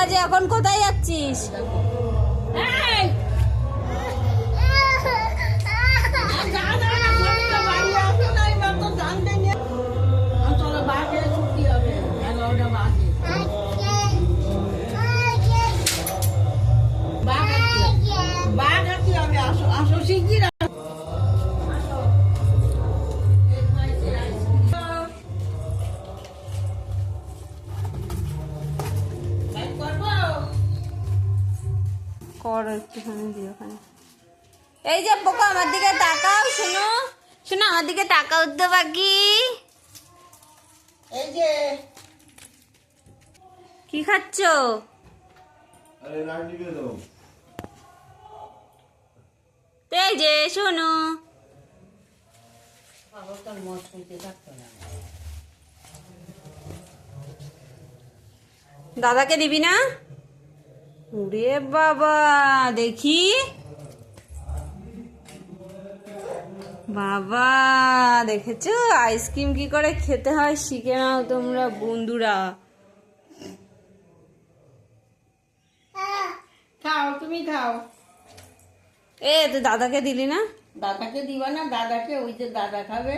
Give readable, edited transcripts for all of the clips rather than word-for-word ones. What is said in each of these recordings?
বাজে, এখন কোথায় যাচ্ছিস? করো একটুখানি দিও ওখানে। এই যে পোকা, আমার দিকে তাকাও। শোনো শোনো, আমার দিকে তাকাও তো বাকি। এই যে কি খাচ্ছ? এই যে শোনো, দাদাকে দিবি না? ওরে বাবা, দেখি বাবা, দেখেছো আইসক্রিম কি করে খেতে হয়? শিখে নাও তোমরা বন্ধুরা। খাও, তুমি খাও। এ তো দাদাকে দিলি না? দাদাকে দিবা না? দাদাকে, ওই যে দাদা খাবে।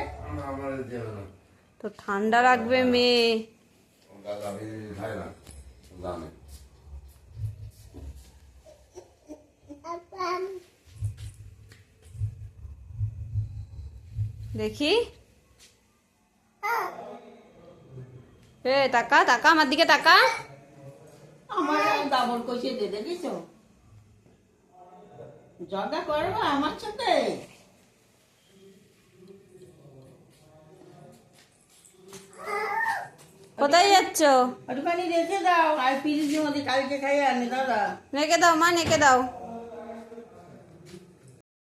তো ঠান্ডা রাখবে মেয়ে। দেখি, এ তাকা তাকা, আমার দিকে তাকা। আমার দাবর কষিয়ে দিয়ে দেখিছো? জগা করবো আমার সাথে? কোথায় যাচ্ছ? একটুখানি রেখে দাও, আর ফ্রিজের মধ্যে কালকে খাইয়ে আনি দাদা। রেখে দাও মা, রেখে দাও।